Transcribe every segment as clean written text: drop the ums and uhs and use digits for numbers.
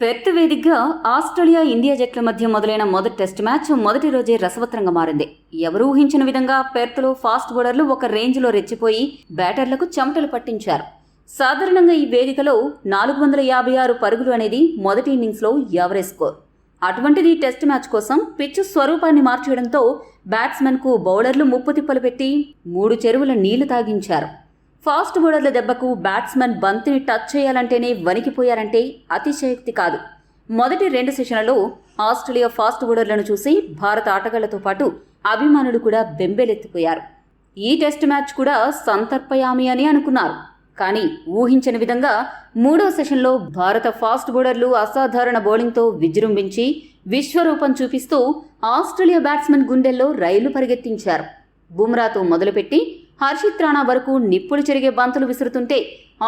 Perth వేదికగా Australia India జట్ల మధ్య మొదలైన మొదటి టెస్ట్ మ్యాచ్ మొదటి రోజే రసవత్రంగా మారింది. ఎవరూ ఊహించిన విధంగా పెర్త్లో ఫాస్ట్ బౌలర్లు ఒక రేంజ్లో రెచ్చిపోయి బ్యాటర్లకు చెమటలు పట్టించారు. సాధారణంగా ఈ వేదికలో 456 పరుగులు అనేది మొదటి ఇన్నింగ్స్లో యావరేజ్ స్కోర్. అటువంటిది టెస్ట్ మ్యాచ్ కోసం పిచ్ స్వరూపాన్ని మార్చేయడంతో బ్యాట్స్మెన్కు బౌలర్లు ముప్పుతిప్పలు పెట్టి 3 చెరువుల నీళ్లు తాగించారు. ఫాస్ట్ బౌలర్ల దెబ్బకు బ్యాట్స్మెన్ బంతిని టచ్ చేయాలంటేనే వణికిపోయారంటే అతిశయోక్తి కాదు. మొదటి 2 సెషన్లలో ఆస్ట్రేలియా ఫాస్ట్ బౌలర్లను చూసి భారత ఆటగాళ్లతో పాటు అభిమానులు కూడా బెంబేలెత్తిపోయారు. ఈ టెస్ట్ మ్యాచ్ కూడా సంతర్పయామి అని అనుకున్నారు. కానీ ఊహించని విధంగా 3వ సెషన్లో భారత ఫాస్ట్ బౌలర్లు అసాధారణ బౌలింగ్తో విజృంభించి విశ్వరూపం చూపిస్తూ ఆస్ట్రేలియా బ్యాట్స్మెన్ గుండెల్లో రైలు పరిగెత్తించారు. బుమ్రాతో మొదలుపెట్టి హర్షిత్ రాణా వరకు నిప్పులు చెరిగే బంతులు విసురుతుంటే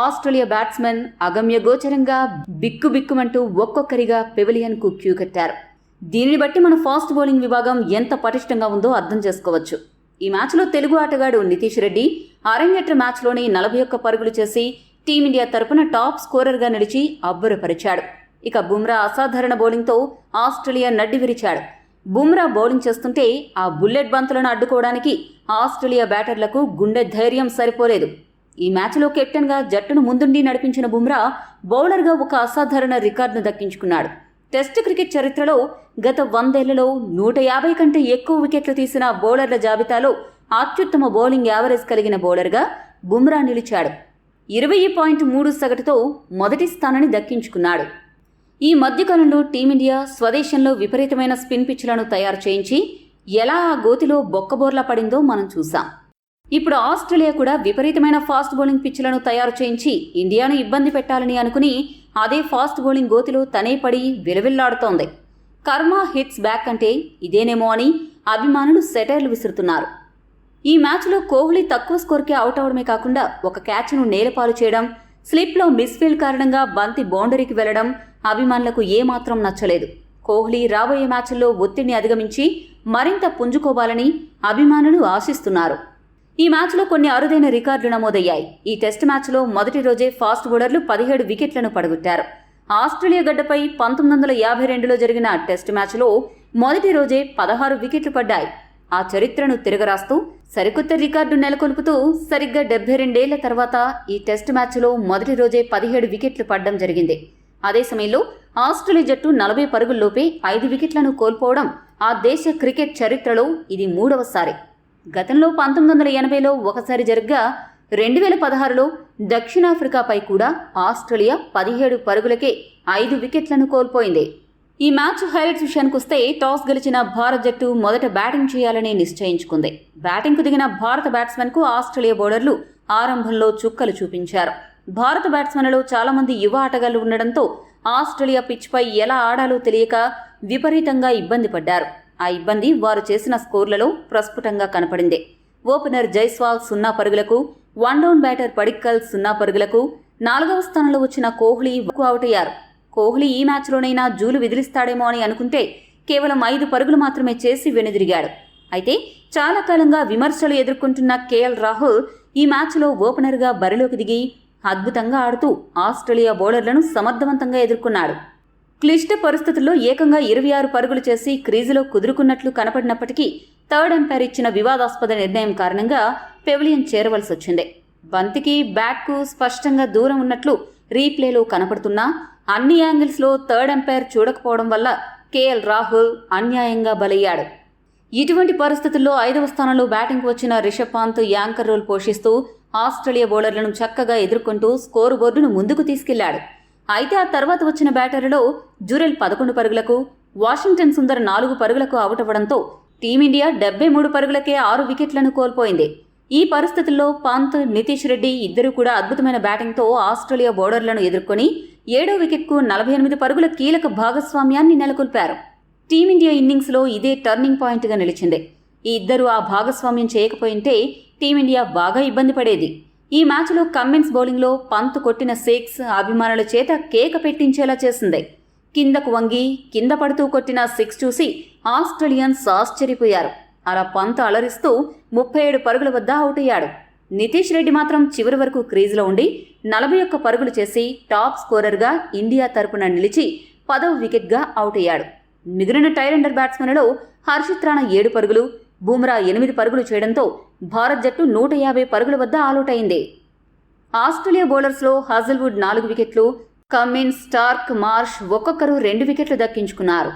ఆస్ట్రేలియా బ్యాట్స్మెన్ అగమ్యగోచరంగా బిక్కుబిక్కుమంటూ ఒక్కొక్కరిగా పెవిలియన్కు క్యూ కట్టారు. దీనిని బట్టి మన ఫాస్ట్ బౌలింగ్ విభాగం ఎంత పటిష్టంగా ఉందో అర్థం చేసుకోవచ్చు. ఈ మ్యాచ్లో తెలుగు ఆటగాడు నితీష్ రెడ్డి అరంగేట్ర మ్యాచ్లోనే 41 పరుగులు చేసి టీమిండియా తరపున టాప్ స్కోరర్గా నిలిచి అబ్బురపరిచాడు. ఇక బుమ్రా అసాధారణ బౌలింగ్తో ఆస్ట్రేలియా నడ్డి విరిచాడు. బుమ్రా బౌలింగ్ చేస్తుంటే ఆ బుల్లెట్ బంతులను అడ్డుకోవడానికి ఆస్ట్రేలియా బ్యాటర్లకు గుండె ధైర్యం సరిపోలేదు. ఈ మ్యాచ్లో కెప్టెన్గా జట్టును ముందుండి నడిపించిన బుమ్రా బౌలర్గా ఒక అసాధారణ రికార్డును దక్కించుకున్నాడు. టెస్ట్ క్రికెట్ చరిత్రలో గత 100 ఏళ్లలో 150 కంటే ఎక్కువ వికెట్లు తీసిన బౌలర్ల జాబితాలో అత్యుత్తమ బౌలింగ్ యావరేజ్ కలిగిన బౌలర్గా బుమ్రా నిలిచాడు. 20.3 సగటుతో మొదటి స్థానాన్ని దక్కించుకున్నాడు. ఈ మధ్యకాలంలో టీమిండియా స్వదేశంలో విపరీతమైన స్పిన్ పిచ్లను తయారు చేయించి ఎలా ఆ గోతిలో బొక్కబోర్లా పడిందో మనం చూసాం. ఇప్పుడు ఆస్ట్రేలియా కూడా విపరీతమైన ఫాస్ట్ బౌలింగ్ పిచ్లను తయారు చేయించి ఇండియాను ఇబ్బంది పెట్టాలని అనుకుని అదే ఫాస్ట్ బౌలింగ్ గోతిలో తనే పడి విలవిల్లాడుతోంది. కర్మ హిట్స్ బ్యాక్ అంటే ఇదేనేమో అని అభిమానులు సెటైర్లు విసురుతున్నారు. ఈ మ్యాచ్లో కోహ్లీ తక్కువ స్కోర్కే అవుట్ అవడమే కాకుండా ఒక క్యాచ్ను నేలపాలు చేయడం, స్లిప్లో మిస్ఫీల్డ్ కారణంగా బంతి బౌండరీకి వెళ్లడం అభిమానులకు ఏమాత్రం నచ్చలేదు. కోహ్లీ రాబోయే మ్యాచ్ల్లో ఒత్తిడిని అధిగమించి మరింత పుంజుకోవాలని అభిమానులు ఆశిస్తున్నారు. ఈ మ్యాచ్లో కొన్ని అరుదైన రికార్డులు నమోదయ్యాయి. ఈ టెస్ట్ మ్యాచ్లో మొదటి రోజే ఫాస్ట్ బౌలర్లు 17 వికెట్లను పడగొట్టారు. ఆస్ట్రేలియా గడ్డపై 1952లో జరిగిన టెస్ట్ మ్యాచ్లో మొదటి రోజే 16 వికెట్లు పడ్డాయి. ఆ చరిత్రను తిరగరాస్తూ సరికొత్త రికార్డు నెలకొల్పుతూ సరిగ్గా 72 ఏళ్ల తర్వాత ఈ టెస్ట్ మ్యాచ్లో మొదటి రోజే 17 వికెట్లు పడ్డం జరిగింది. అదే సమయంలో ఆస్ట్రేలియా జట్టు 40 పరుగుల్లోపే 5 వికెట్లను కోల్పోవడం ఆ దేశ క్రికెట్ చరిత్రలో ఇది 3వసారి. గతంలో 1980లో ఒకసారి జరగ్గా 2016లో దక్షిణాఫ్రికాపై కూడా ఆస్ట్రేలియా 17 పరుగులకే 5 వికెట్లను కోల్పోయింది. ఈ మ్యాచ్ హైలైట్స్ విషయానికొస్తే టాస్ గెలిచిన భారత జట్టు మొదట బ్యాటింగ్ చేయాలని నిశ్చయించుకుంది. బ్యాటింగ్కు దిగిన భారత బ్యాట్స్మెన్కు ఆస్ట్రేలియా బౌలర్లు ఆరంభంలో చుక్కలు చూపించారు. భారత బ్యాట్స్మెన్లలో చాలా మంది యువ ఆటగాళ్లు ఉండడంతో ఆస్ట్రేలియా పిచ్పై ఎలా ఆడాలో తెలియక విపరీతంగా ఇబ్బంది పడ్డారు. ఆ ఇబ్బంది వారు చేసిన స్కోర్లలో ప్రస్ఫుటంగా కనపడింది. Opener Jaiswal 0 పరుగులకు, 1 down batter Padikkal 0 పరుగులకు, 4వ స్థానంలో వచ్చిన కోహ్లీ అవుట్ అయ్యారు. కోహ్లీ ఈ మ్యాచ్లోనైనా జూలు విదిలిస్తాడేమో అని అనుకుంటే కేవలం 5 పరుగులు మాత్రమే చేసి వెనుదిరిగాడు. అయితే చాలా కాలంగా విమర్శలు ఎదుర్కొంటున్న కేఎల్ రాహుల్ ఈ మ్యాచ్లో ఓపెనర్గా బరిలోకి దిగి అద్భుతంగా ఆడుతూ ఆస్ట్రేలియా బౌలర్లను సమర్థవంతంగా ఎదుర్కొన్నాడు. క్లిష్ట పరిస్థితుల్లో ఏకంగా 26 పరుగులు చేసి క్రీజులో కుదురుకున్నట్లు కనపడినప్పటికీ థర్డ్ ఎంపైర్ ఇచ్చిన వివాదాస్పద నిర్ణయం కారణంగా పెవిలియన్ చేరవలసి వచ్చింది. బంతికి బ్యాట్కు స్పష్టంగా దూరం ఉన్నట్లు రీప్లేలో కనపడుతున్నా అన్ని యాంగిల్స్లో థర్డ్ ఎంపైర్ చూడకపోవడం వల్ల కేఎల్ రాహుల్ అన్యాయంగా బలయ్యాడు. ఇటువంటి పరిస్థితుల్లో 5వ స్థానంలో బ్యాటింగ్కు వచ్చిన రిషబ్ పంత్ యాంకర్ రోల్ పోషిస్తూ ఆస్ట్రేలియా బౌలర్లను చక్కగా ఎదుర్కొంటూ స్కోరు బోర్డును ముందుకు తీసుకెళ్లాడు. అయితే ఆ తర్వాత వచ్చిన బ్యాటర్లలో జురెల్ 11 పరుగులకు, వాషింగ్టన్ సుందర్ 4 పరుగులకు అవుట్ అవ్వడంతో టీమిండియా 73 పరుగులకే 6 వికెట్లను కోల్పోయింది. ఈ పరిస్థితుల్లో పంత్, నితీష్ రెడ్డి ఇద్దరూ కూడా అద్భుతమైన బ్యాటింగ్తో ఆస్ట్రేలియా బౌలర్లను ఎదుర్కొని 7వ వికెట్కు 48 పరుగుల కీలక భాగస్వామ్యాన్ని నెలకొల్పారు. టీమిండియా ఇన్నింగ్స్లో ఇదే టర్నింగ్ పాయింట్గా నిలిచింది. ఈ ఇద్దరు ఆ భాగస్వామ్యం చేయకపోయింటే టీమిండియా బాగా ఇబ్బంది పడేది. ఈ మ్యాచ్లో కమ్మిన్స్ బౌలింగ్లో పంత్ కొట్టిన 6 అభిమానుల చేత కేక పెట్టించేలా చేసింది. కిందకు వంగి కింద పడుతూ కొట్టిన 6 చూసి ఆస్ట్రేలియన్స్ ఆశ్చర్యపోయారు. అలా పంత్ అలరిస్తూ 37 పరుగుల వద్ద అవుట్ అయ్యాడు. నితీష్ రెడ్డి మాత్రం చివరి వరకు క్రీజులో ఉండి 41 పరుగులు చేసి టాప్ స్కోరర్గా ఇండియా తరపున నిలిచి 10వ వికెట్గా అవుట్ అయ్యాడు. మిగిలిన టైలెండర్ బ్యాట్స్మెన్లలో హర్షిత్ రాణా 7 పరుగులు, బుమ్రా 8 పరుగులు చేయడంతో భారత్ జట్టు 150 పరుగుల వద్ద ఆలౌట్ అయింది. ఆస్ట్రేలియా బౌలర్స్లో హజల్వుడ్ 4 వికెట్లు, కమిన్స్, స్టార్క్, మార్ష్ ఒక్కొక్కరు 2 వికెట్లు దక్కించుకున్నారు.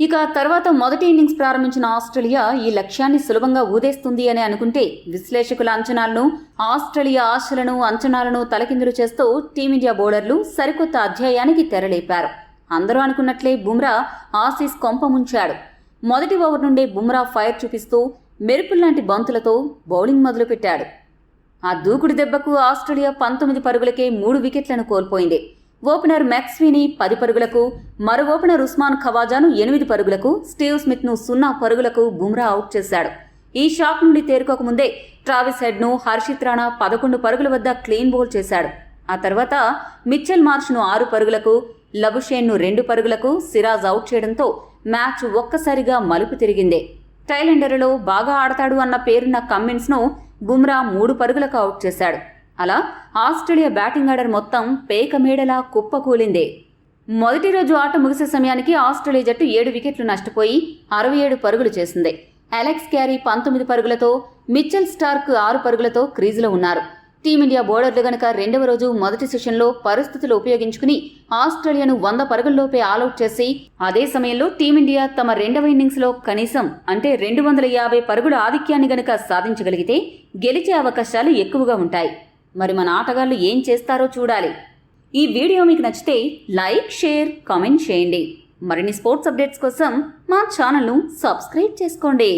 ఇక తర్వాత మొదటి ఇన్నింగ్స్ ప్రారంభించిన ఆస్ట్రేలియా ఈ లక్ష్యాన్ని సులభంగా ఊదేస్తుంది అని అనుకుంటే విశ్లేషకుల అంచనాలను, ఆస్ట్రేలియా ఆశలను, అంచనాలను తలకిందులు చేస్తూ టీమిండియా బౌలర్లు సరికొత్త అధ్యాయానికి తెరలేపారు. అందరూ అనుకున్నట్లే బుమ్రా ఆసీస్ కొంప ముంచాడు. మొదటి ఓవర్ నుండే బుమ్రా ఫైర్ చూపిస్తూ మెరుపుల్లాంటి బంతులతో బౌలింగ్ మొదలుపెట్టాడు. ఆ దూకుడు దెబ్బకు ఆస్ట్రేలియా 19 పరుగులకే 3 వికెట్లను కోల్పోయింది. ఓపెనర్ మ్యాక్స్వీని 10 పరుగులకు, మరో ఓపెనర్ ఉస్మాన్ ఖవాజాను 8 పరుగులకు, స్టీవ్ స్మిత్ను 0 పరుగులకు బుమ్రా అవుట్ చేశాడు. ఈ షాక్ నుండి తేరుకోకముందే ట్రావిస్ హెడ్ను హర్షిత్ రాణా 11 పరుగుల వద్ద క్లీన్ బౌల్ చేశాడు. ఆ తర్వాత మిచ్చెల్ మార్ష్ను 6 పరుగులకు, లబుషేన్ను 2 పరుగులకు సిరాజ్ అవుట్ చేయడంతో మ్యాచ్ ఒక్కసారిగా మలుపు తిరిగింది. టైలెండర్లో బాగా ఆడతాడు అన్న పేరున్న కమ్మిన్స్ను బుమ్రా 3 పరుగులకు అవుట్ చేశాడు. అలా ఆస్ట్రేలియా బ్యాటింగ్ ఆర్డర్ మొత్తం పేక మేడలా కుప్పకూలింది. మొదటి రోజు ఆట ముగిసే సమయానికి ఆస్ట్రేలియా జట్టు 7 వికెట్లు నష్టపోయి 67 పరుగులు చేసింది. అలెక్స్ క్యారీ 19 పరుగులతో, మిచెల్ స్టార్క్ 6 పరుగులతో క్రీజులో ఉన్నారు. టీమిండియా బౌలర్లు గనక రెండవ రోజు మొదటి సెషన్లో పరిస్థితులు ఉపయోగించుకుని ఆస్ట్రేలియాను 100 పరుగుల్లోపే ఆలౌట్ చేసి అదే సమయంలో టీమిండియా తమ రెండవ ఇన్నింగ్స్లో కనీసం అంటే 250 పరుగుల ఆధిక్యాన్ని గనక సాధించగలిగితే గెలిచే అవకాశాలు ఎక్కువగా ఉంటాయి. మరి మన ఆటగాళ్లు ఏం చేస్తారో చూడాలి. ఈ వీడియో మీకు నచ్చితే లైక్, షేర్, కామెంట్ చేయండి. మరిన్ని స్పోర్ట్స్ అప్డేట్స్ కోసం మా ఛానల్ను సబ్స్క్రైబ్ చేసుకోండి.